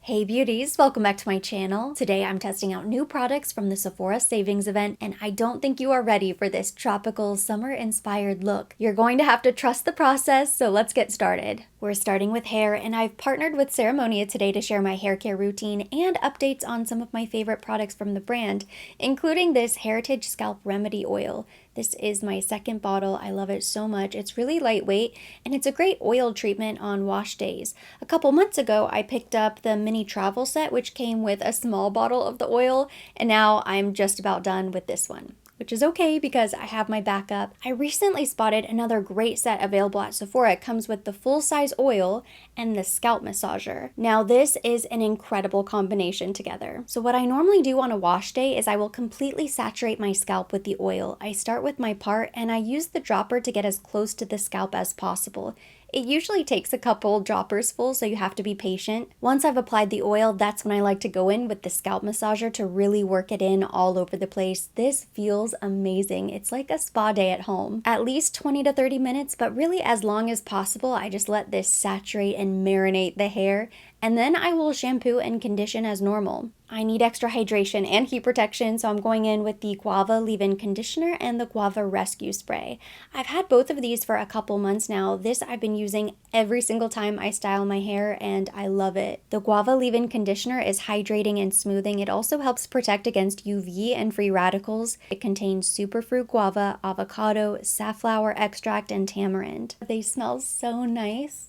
Hey beauties, welcome back to my channel. Today I'm testing out new products from the Sephora savings event, and I don't think you are ready for this tropical summer inspired look. You're going to have to trust the process, so let's get started. We're starting with hair, and I've partnered with CEREMONIA today to share my hair care routine and updates on some of my favorite products from the brand, including this Heritage Scalp Remedy Oil. This is my second bottle. I love it so much. It's really lightweight and it's a great oil treatment on wash days. A couple months ago, I picked up the mini travel set, which came with a small bottle of the oil, and now I'm just about done with this one, which is okay because I have my backup. I recently spotted another great set available at Sephora. It comes with the full-size oil and the scalp massager. Now this is an incredible combination together. So what I normally do on a wash day is I will completely saturate my scalp with the oil. I start with my part and I use the dropper to get as close to the scalp as possible. It usually takes a couple droppers full, so you have to be patient. Once I've applied the oil, that's when I like to go in with the scalp massager to really work it in all over the place. This feels amazing. It's like a spa day at home. At least 20 to 30 minutes, but really as long as possible. I just let this saturate and marinate the hair, and then I will shampoo and condition as normal. I need extra hydration and heat protection, so I'm going in with the Guava Leave-In Conditioner and the Guava Rescue Spray. I've had both of these for a couple months now. This I've been using every single time I style my hair, and I love it. The Guava Leave-In Conditioner is hydrating and smoothing. It also helps protect against UV and free radicals. It contains superfruit guava, avocado, safflower extract, and tamarind. They smell so nice.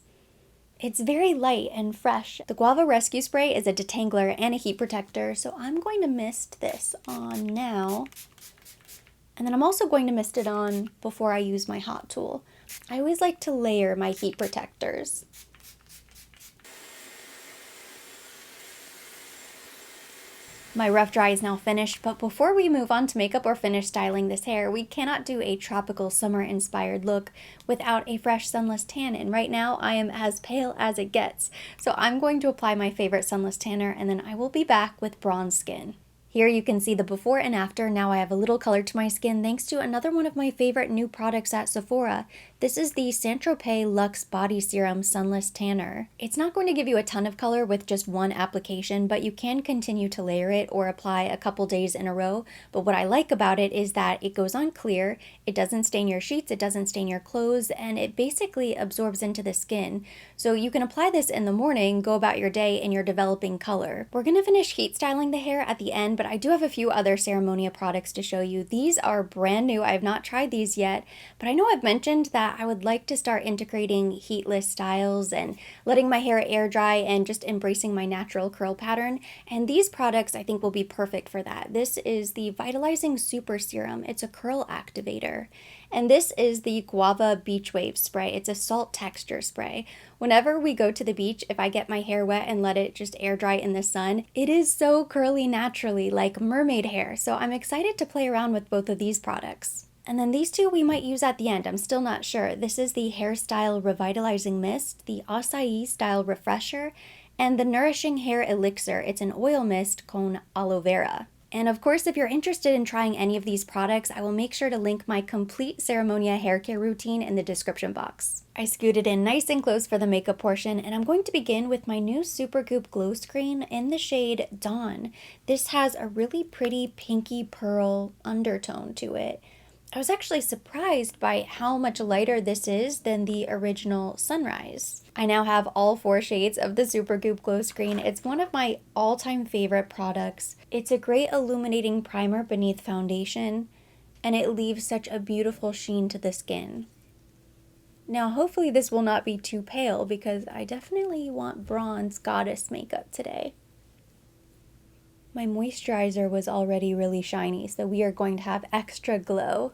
It's very light and fresh. The Guava Rescue Spray is a detangler and a heat protector, so I'm going to mist this on now. And then I'm also going to mist it on before I use my hot tool. I always like to layer my heat protectors. My rough dry is now finished, but before we move on to makeup or finish styling this hair, we cannot do a tropical summer inspired look without a fresh sunless tan, and right now I am as pale as it gets. So I'm going to apply my favorite sunless tanner, and then I will be back with bronze skin. Here you can see the before and after. Now I have a little color to my skin thanks to another one of my favorite new products at Sephora. This is the Saint-Tropez Luxe Body Serum Sunless Tanner. It's not going to give you a ton of color with just one application, but you can continue to layer it or apply a couple days in a row. But what I like about it is that it goes on clear, it doesn't stain your sheets, it doesn't stain your clothes, and it basically absorbs into the skin. So you can apply this in the morning, go about your day, and you're developing color. We're gonna finish heat styling the hair at the end, but I do have a few other CEREMONIA products to show you. These are brand new. I have not tried these yet, but I know I've mentioned that I would like to start integrating heatless styles and letting my hair air dry and just embracing my natural curl pattern. And these products I think will be perfect for that. This is the Vitalizing Super Serum. It's a curl activator. And this is the Guava Beach Wave Spray. It's a salt texture spray. Whenever we go to the beach, if I get my hair wet and let it just air dry in the sun, it is so curly naturally, like mermaid hair. So I'm excited to play around with both of these products. And then these two we might use at the end. I'm still not sure. This is the Hairstyle Revitalizing Mist, the Acai Style Refresher, and the Nourishing Hair Elixir. It's an oil mist con aloe vera. And of course, if you're interested in trying any of these products, I will make sure to link my complete CEREMONIA hair care routine in the description box. I scooted in nice and close for the makeup portion, and I'm going to begin with my new Supergoop Glow Screen in the shade Dawn. This has a really pretty pinky pearl undertone to it. I was actually surprised by how much lighter this is than the original Sunrise. I now have all 4 shades of the Supergoop Glow Screen. It's one of my all-time favorite products. It's a great illuminating primer beneath foundation, and it leaves such a beautiful sheen to the skin. Now hopefully this will not be too pale because I definitely want bronze goddess makeup today. My moisturizer was already really shiny, so we are going to have extra glow.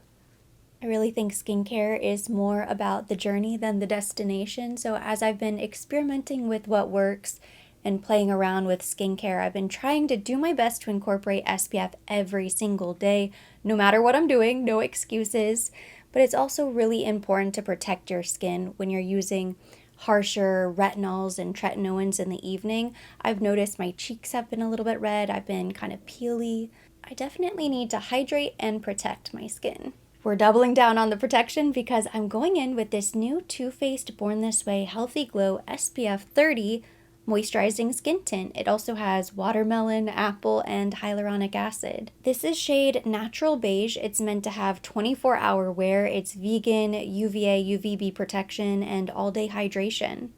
I really think skincare is more about the journey than the destination, so as I've been experimenting with what works and playing around with skincare, I've been trying to do my best to incorporate SPF every single day, no matter what I'm doing, no excuses. But it's also really important to protect your skin when you're using harsher retinols and tretinoins in the evening. I've noticed my cheeks have been a little bit red. I've been kind of peely. I definitely need to hydrate and protect my skin. We're doubling down on the protection because I'm going in with this new Too Faced Born This Way Healthy Glow SPF 30 moisturizing skin tint. It also has watermelon, apple, and hyaluronic acid. This is shade Natural Beige. It's meant to have 24-hour wear. It's vegan, UVA, UVB protection, and all-day hydration.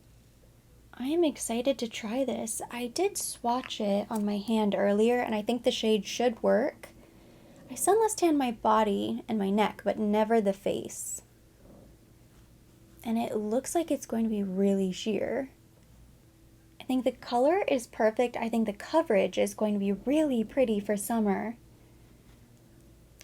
I am excited to try this. I did swatch it on my hand earlier, and I think the shade should work. I sunless tanned my body and my neck, but never the face. And it looks like it's going to be really sheer. I think the color is perfect. I think the coverage is going to be really pretty for summer.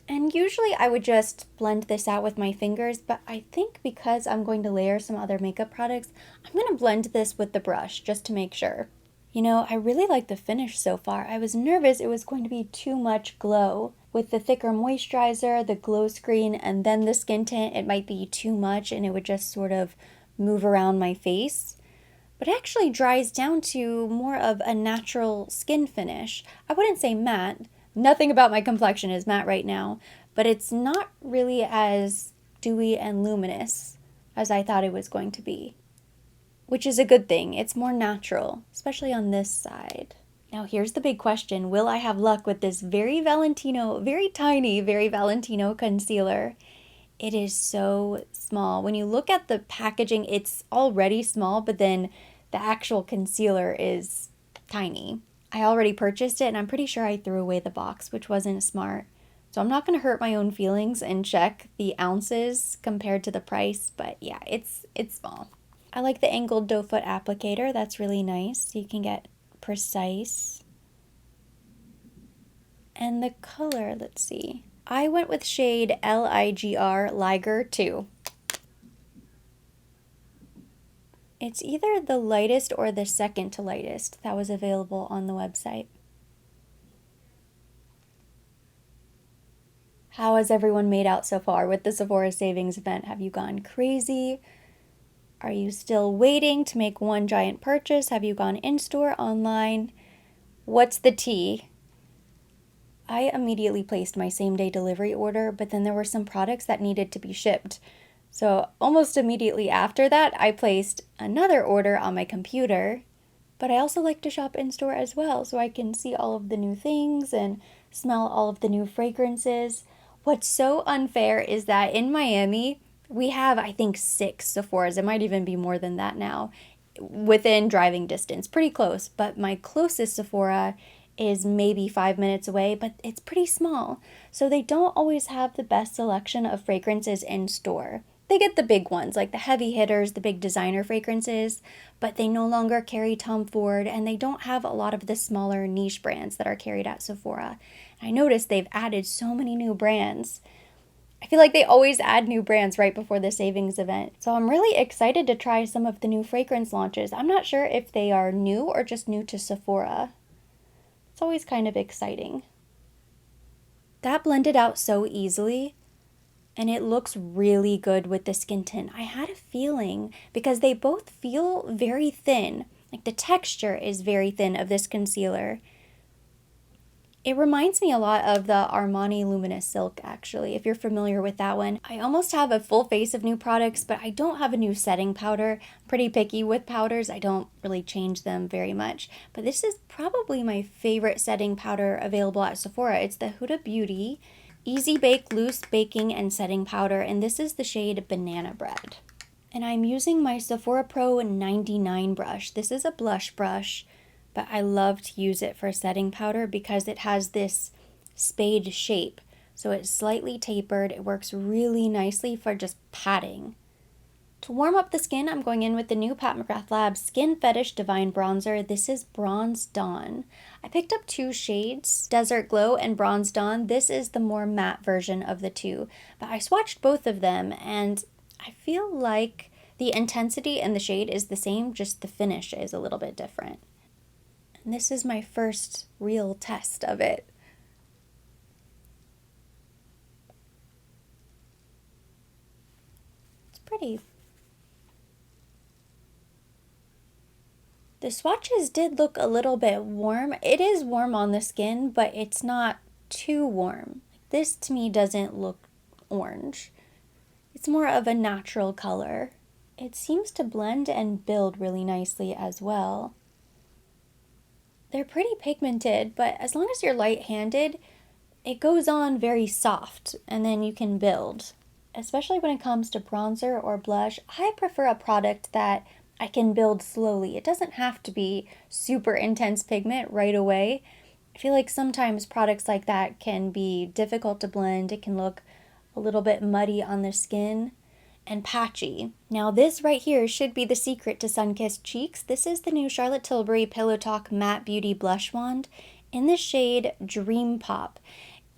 And usually I would just blend this out with my fingers, but I think because I'm going to layer some other makeup products, I'm going to blend this with the brush just to make sure. You know, I really like the finish so far. I was nervous it was going to be too much glow. With the thicker moisturizer, the glow screen, and then the skin tint, it might be too much and it would just sort of move around my face. But it actually dries down to more of a natural skin finish. I wouldn't say matte. Nothing about my complexion is matte right now, but it's not really as dewy and luminous as I thought it was going to be, which is a good thing. It's more natural, especially on this side. Now here's the big question. Will I have luck with this very tiny Valentino concealer? It is so small. When you look at the packaging, it's already small, but then the actual concealer is tiny. I already purchased it and I'm pretty sure I threw away the box, which wasn't smart. So I'm not going to hurt my own feelings and check the ounces compared to the price, but yeah, it's small. I like the angled doe foot applicator. That's really nice. You can get precise. And the color, let's see. I went with shade Liger 2. It's either the lightest or the second to lightest that was available on the website. How has everyone made out so far with the Sephora savings event? Have you gone crazy? Are you still waiting to make one giant purchase? Have you gone in-store, online? What's the tea? I immediately placed my same-day delivery order, but then there were some products that needed to be shipped. So almost immediately after that, I placed another order on my computer. But I also like to shop in-store as well, so I can see all of the new things and smell all of the new fragrances. What's so unfair is that in Miami, we have, I think, 6 Sephoras. It might even be more than that now, within driving distance, pretty close. But my closest Sephora is maybe 5 minutes away, but it's pretty small. So they don't always have the best selection of fragrances in store. They get the big ones, like the heavy hitters, the big designer fragrances, but they no longer carry Tom Ford, and they don't have a lot of the smaller niche brands that are carried at Sephora. I noticed they've added so many new brands. I feel like they always add new brands right before the savings event. So I'm really excited to try some of the new fragrance launches. I'm not sure if they are new or just new to Sephora. It's always kind of exciting. That blended out so easily. And it looks really good with the skin tint. I had a feeling, because they both feel very thin. Like the texture is very thin of this concealer. It reminds me a lot of the Armani Luminous Silk, actually, if you're familiar with that one. I almost have a full face of new products, but I don't have a new setting powder. I'm pretty picky with powders. I don't really change them very much. But this is probably my favorite setting powder available at Sephora. It's the Huda Beauty Easy Bake Loose Baking and Setting Powder, and this is the shade Banana Bread. And I'm using my Sephora Pro 99 brush. This is a blush brush, but I love to use it for setting powder because it has this spade shape. So it's slightly tapered. It works really nicely for just patting. To warm up the skin, I'm going in with the new Pat McGrath Labs Skin Fetish Divine Bronzer. This is Bronze Dawn. I picked up 2 shades, Desert Glow and Bronze Dawn. This is the more matte version of the 2, but I swatched both of them and I feel like the intensity and the shade is the same, just the finish is a little bit different. And this is my first real test of it. It's pretty. The swatches did look a little bit warm. It is warm on the skin, but it's not too warm. This to me doesn't look orange. It's more of a natural color. It seems to blend and build really nicely as well. They're pretty pigmented, but as long as you're light-handed, it goes on very soft, and then you can build. Especially when it comes to bronzer or blush, I prefer a product that I can build slowly. It doesn't have to be super intense pigment right away. I feel like sometimes products like that can be difficult to blend. It can look a little bit muddy on the skin and patchy. Now this right here should be the secret to sun-kissed cheeks. This is the new Charlotte Tilbury Pillow Talk Matte Beauty Blush Wand in the shade Dream Pop.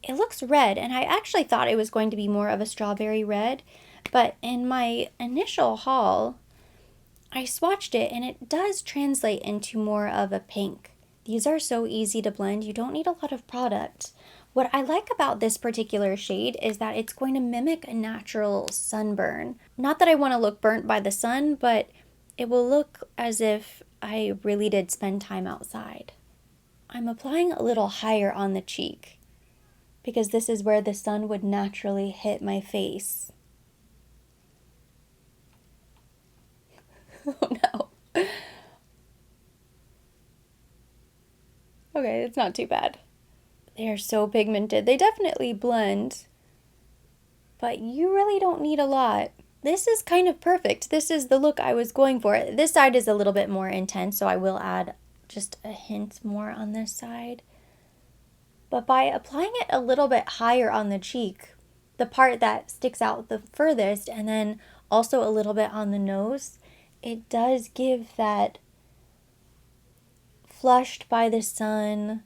It looks red, and I actually thought it was going to be more of a strawberry red, but in my initial haul, I swatched it and it does translate into more of a pink. These are so easy to blend, you don't need a lot of product. What I like about this particular shade is that it's going to mimic a natural sunburn. Not that I want to look burnt by the sun, but it will look as if I really did spend time outside. I'm applying a little higher on the cheek, because this is where the sun would naturally hit my face. Oh no. Okay, it's not too bad. They are so pigmented. They definitely blend, but you really don't need a lot. This is kind of perfect. This is the look I was going for. This side is a little bit more intense, so I will add just a hint more on this side. But by applying it a little bit higher on the cheek, the part that sticks out the furthest, and then also a little bit on the nose, it does give that flushed by the sun.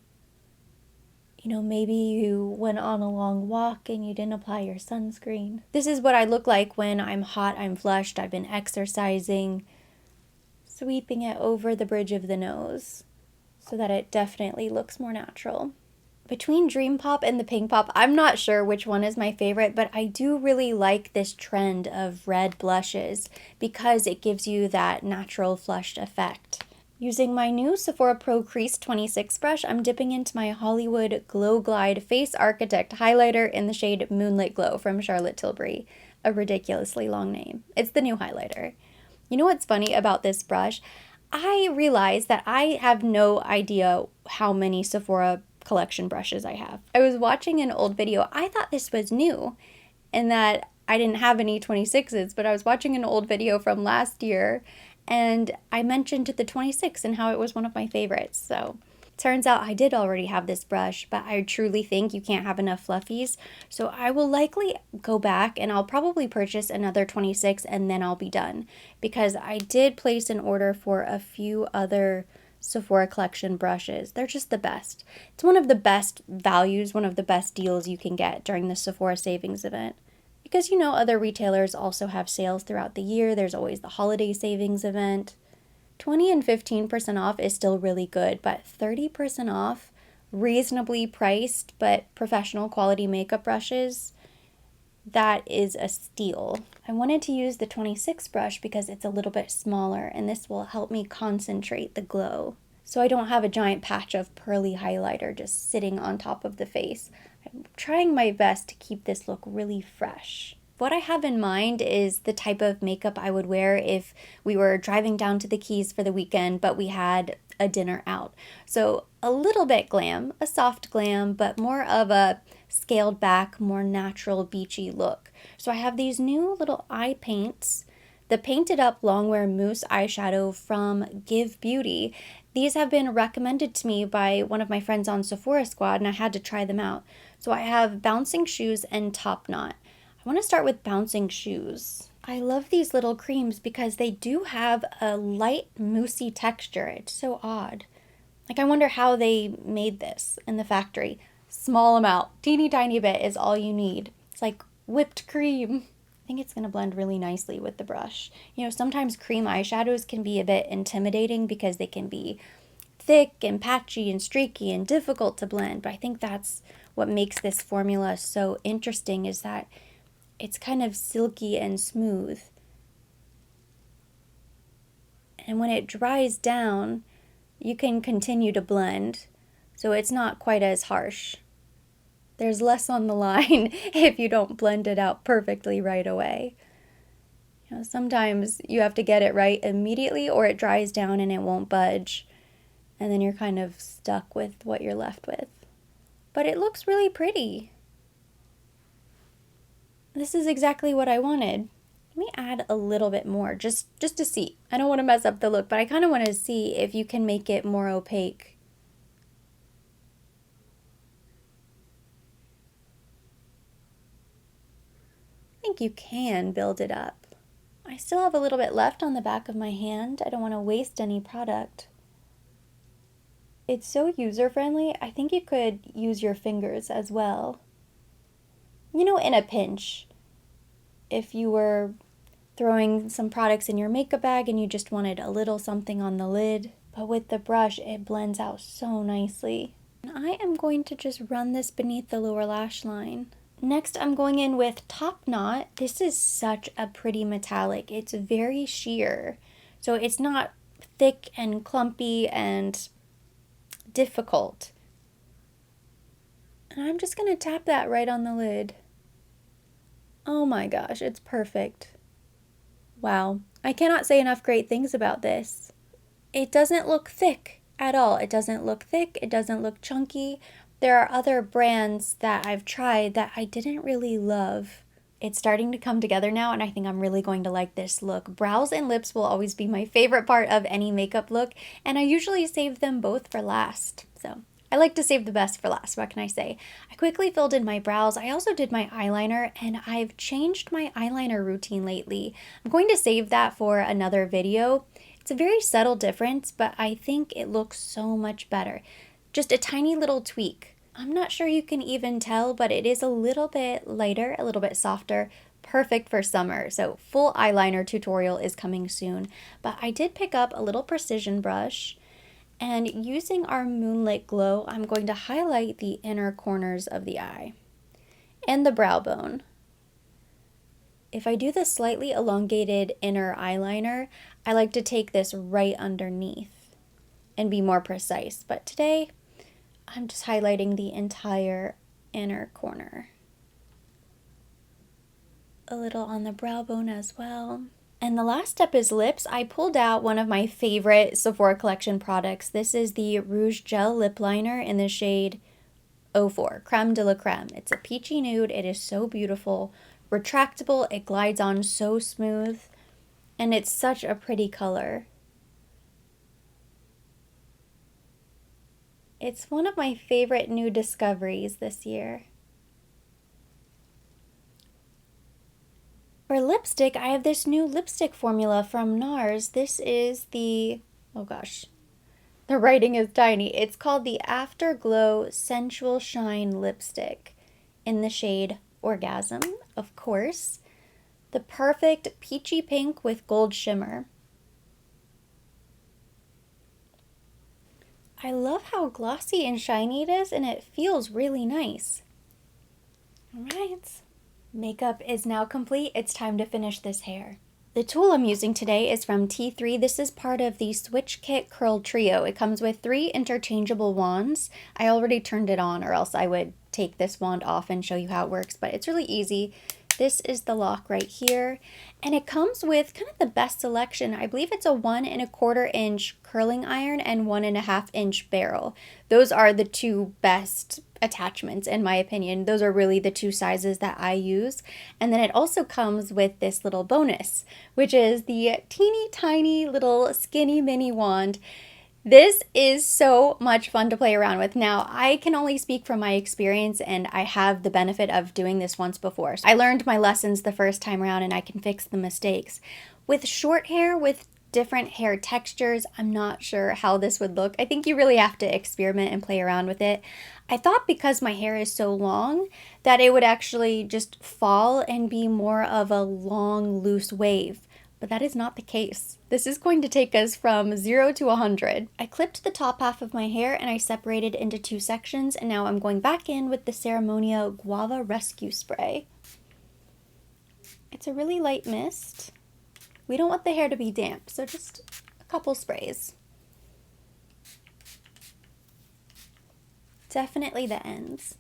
You know, maybe you went on a long walk and you didn't apply your sunscreen. This is what I look like when I'm hot, I'm flushed, I've been exercising, sweeping it over the bridge of the nose so that it definitely looks more natural. Between Dream Pop and the Pink Pop, I'm not sure which one is my favorite, but I do really like this trend of red blushes because it gives you that natural flushed effect. Using my new Sephora Pro Crease 26 brush, I'm dipping into my Hollywood Glow Glide Face Architect highlighter in the shade Moonlit Glow from Charlotte Tilbury, a ridiculously long name. It's the new highlighter. You know what's funny about this brush? I realized that I have no idea how many Sephora collection brushes I have. I was watching an old video. I thought this was new and that I didn't have any 26s, but I was watching an old video from last year and I mentioned the 26 and how it was one of my favorites. So turns out I did already have this brush, but I truly think you can't have enough fluffies. So I will likely go back and I'll probably purchase another 26 and then I'll be done, because I did place an order for a few other Sephora collection brushes. They're just the best. It's one of the best values, one of the best deals you can get during the Sephora savings event. Because you know other retailers also have sales throughout the year. There's always the holiday savings event. 20 and 15% off is still really good, but 30% off, reasonably priced but professional quality makeup brushes, that is a steal. I wanted to use the 26 brush because it's a little bit smaller and this will help me concentrate the glow, so I don't have a giant patch of pearly highlighter just sitting on top of the face. I'm trying my best to keep this look really fresh. What I have in mind is the type of makeup I would wear if we were driving down to the Keys for the weekend, but we had a dinner out. So a little bit glam, a soft glam, but more of a scaled back, more natural, beachy look. So I have these new little eye paints, the Painted Up Longwear Mousse eyeshadow from Give Beauty. These have been recommended to me by one of my friends on Sephora Squad, and I had to try them out. So I have Bouncing Shoes and Top Knot. I want to start with Bouncing Shoes. I love these little creams because they do have a light moussey texture. It's so odd. Like, I wonder how they made this in the factory. Small amount, teeny tiny bit is all you need. It's like whipped cream. I think it's going to blend really nicely with the brush. You know, sometimes cream eyeshadows can be a bit intimidating because they can be thick and patchy and streaky and difficult to blend, but I think that's what makes this formula so interesting, is that it's kind of silky and smooth. And when it dries down, you can continue to blend, so it's not quite as harsh. There's less on the line if you don't blend it out perfectly right away. You know, sometimes you have to get it right immediately or it dries down and it won't budge. and then you're kind of stuck with what you're left with. But it looks really pretty. This is exactly what I wanted. Let me add a little bit more, just to see. I don't want to mess up the look, but I kind of want to see if you can make it more opaque. I think you can build it up. I still have a little bit left on the back of my hand. I don't want to waste any product. It's so user-friendly. I think you could use your fingers as well. You know, in a pinch, if you were throwing some products in your makeup bag and you just wanted a little something on the lid. But with the brush, it blends out so nicely. And I am going to just run this beneath the lower lash line. Next, I'm going in with Top Knot. This is such a pretty metallic. It's very sheer. So it's not thick and clumpy and difficult. And I'm just going to tap that right on the lid. Oh my gosh, it's perfect. Wow, I cannot say enough great things about this. It doesn't look thick at all. It doesn't look thick. It doesn't look chunky. There are other brands that I've tried that I didn't really love. It's starting to come together now, and I think I'm really going to like this look. Brows and lips will always be my favorite part of any makeup look, and I usually save them both for last. So I like to save the best for last, what can I say? I quickly filled in my brows. I also did my eyeliner, and I've changed my eyeliner routine lately. I'm going to save that for another video. It's a very subtle difference, but I think it looks so much better. Just a tiny little tweak. I'm not sure you can even tell, but it is a little bit lighter, a little bit softer, perfect for summer. So full eyeliner tutorial is coming soon. But I did pick up a little precision brush, and using our Moonlit Glow, I'm going to highlight the inner corners of the eye and the brow bone. If I do the slightly elongated inner eyeliner, I like to take this right underneath and be more precise. But today, I'm just highlighting the entire inner corner. A little on the brow bone as well. And the last step is lips. I pulled out one of my favorite Sephora collection products. This is the Rouge Gel Lip Liner in the shade 04, Creme de la Creme. It's a peachy nude. It is so beautiful. Retractable. It glides on so smooth. And it's such a pretty color. It's one of my favorite new discoveries this year. For lipstick, I have this new lipstick formula from NARS. This is the, oh gosh, the writing is tiny. It's called the Afterglow Sensual Shine Lipstick in the shade Orgasm, of course. The perfect peachy pink with gold shimmer. I love how glossy and shiny it is, and it feels really nice. All right, makeup is now complete. It's time to finish this hair. The tool I'm using today is from T3. This is part of the Switch Kit Curl Trio. It comes with 3 interchangeable wands. I already turned it on, or else I would take this wand off and show you how it works, but it's really easy. This is the lock right here, and it comes with kind of the best selection. I believe it's a 1 1/4 inch curling iron and 1 1/2 inch barrel. Those are the 2 best attachments in my opinion. Those are really the 2 sizes that I use. And then it also comes with this little bonus, which is the teeny tiny little skinny mini wand. This is so much fun to play around with. Now, I can only speak from my experience, and I have the benefit of doing this once before. So I learned my lessons the first time around, and I can fix the mistakes. With short hair, with different hair textures, I'm not sure how this would look. I think you really have to experiment and play around with it. I thought because my hair is so long that it would actually just fall and be more of a long, loose wave. But that is not the case. This is going to take us from 0 to 100. I clipped the top half of my hair and I separated into 2 sections, and now I'm going back in with the CEREMONIA Guava Rescue Spray. It's a really light mist. We don't want the hair to be damp, so just a couple sprays. Definitely the ends.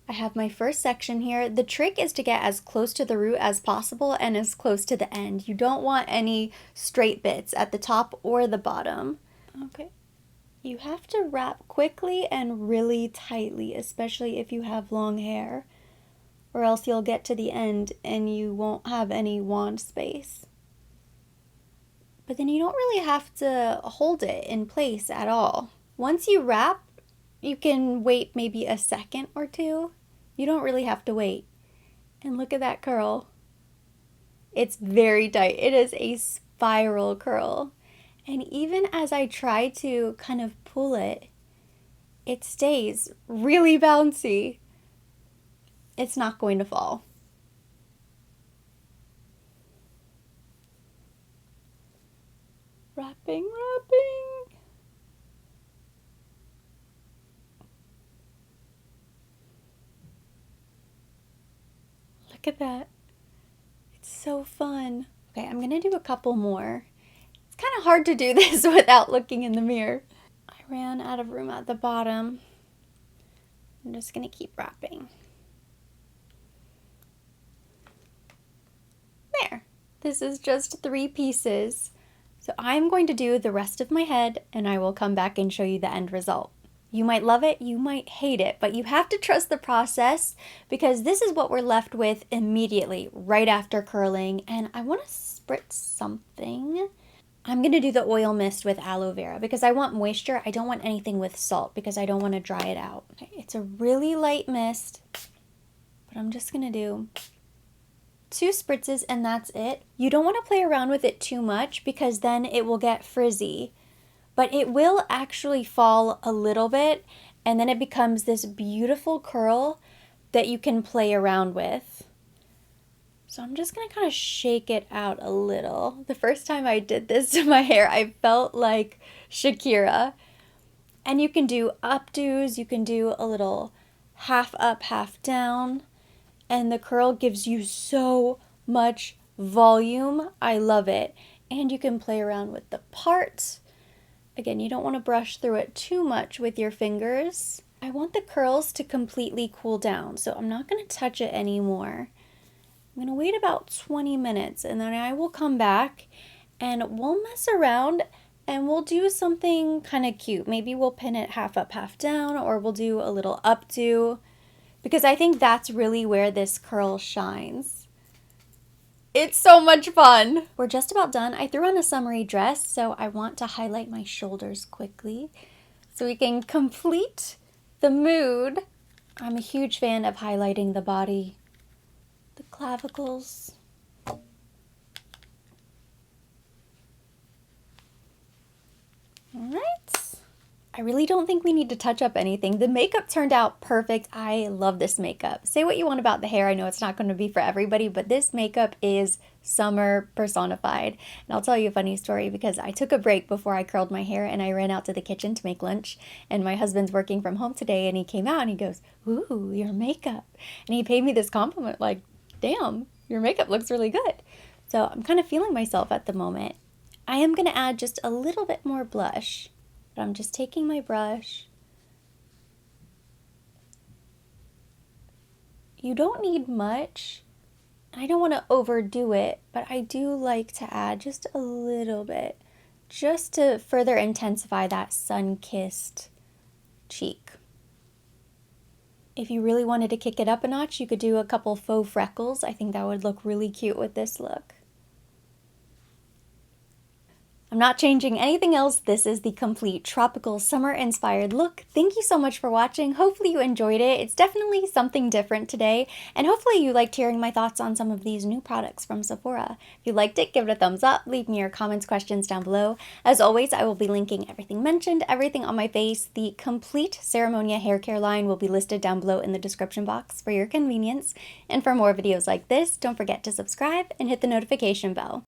I have my first section here. The trick is to get as close to the root as possible and as close to the end. You don't want any straight bits at the top or the bottom. Okay. You have to wrap quickly and really tightly, especially if you have long hair, or else you'll get to the end and you won't have any wand space. But then you don't really have to hold it in place at all. Once you wrap, you can wait maybe a second or two. You don't really have to wait. And look at that curl. It's very tight. It is a spiral curl. And even as I try to kind of pull it, it stays really bouncy. It's not going to fall. Wrapping. Look at that. It's so fun. Okay, I'm gonna do a couple more. It's kind of hard to do this without looking in the mirror. I ran out of room at the bottom. I'm just gonna keep wrapping. There. This is just 3 pieces. So I'm going to do the rest of my head and I will come back and show you the end result. You might love it, you might hate it, but you have to trust the process because this is what we're left with immediately, right after curling. And I want to spritz something. I'm going to do the oil mist with aloe vera because I want moisture. I don't want anything with salt because I don't want to dry it out. Okay, it's a really light mist, but I'm just going to do 2 spritzes and that's it. You don't want to play around with it too much because then it will get frizzy. But it will actually fall a little bit and then it becomes this beautiful curl that you can play around with. So I'm just going to kind of shake it out a little. The first time I did this to my hair, I felt like Shakira. And you can do updos, you can do a little half up, half down. And the curl gives you so much volume. I love it. And you can play around with the parts. Again, you don't want to brush through it too much with your fingers. I want the curls to completely cool down, so I'm not going to touch it anymore. I'm going to wait about 20 minutes and then I will come back and we'll mess around and we'll do something kind of cute. Maybe we'll pin it half up, half down, or we'll do a little updo because I think that's really where this curl shines. It's so much fun. We're just about done. I threw on a summery dress, so I want to highlight my shoulders quickly so we can complete the mood. I'm a huge fan of highlighting the body, the clavicles. All right. I really don't think we need to touch up anything. The makeup turned out perfect. I love this makeup. Say what you want about the hair. I know it's not going to be for everybody, but this makeup is summer personified. And I'll tell you a funny story because I took a break before I curled my hair and I ran out to the kitchen to make lunch. And my husband's working from home today and he came out and he goes, "Ooh, your makeup." And he paid me this compliment like, "Damn, your makeup looks really good." So I'm kind of feeling myself at the moment. I am going to add just a little bit more blush. But I'm just taking my brush. You don't need much. I don't want to overdo it, but I do like to add just a little bit, just to further intensify that sun-kissed cheek. If you really wanted to kick it up a notch, you could do a couple faux freckles. I think that would look really cute with this look. I'm not changing anything else. This is the complete tropical summer inspired look. Thank you so much for watching. Hopefully you enjoyed it. It's definitely something different today. And hopefully you liked hearing my thoughts on some of these new products from Sephora. If you liked it, give it a thumbs up. Leave me your comments, questions down below. As always, I will be linking everything mentioned, everything on my face. The complete CEREMONIA hair care line will be listed down below in the description box for your convenience. And for more videos like this, don't forget to subscribe and hit the notification bell.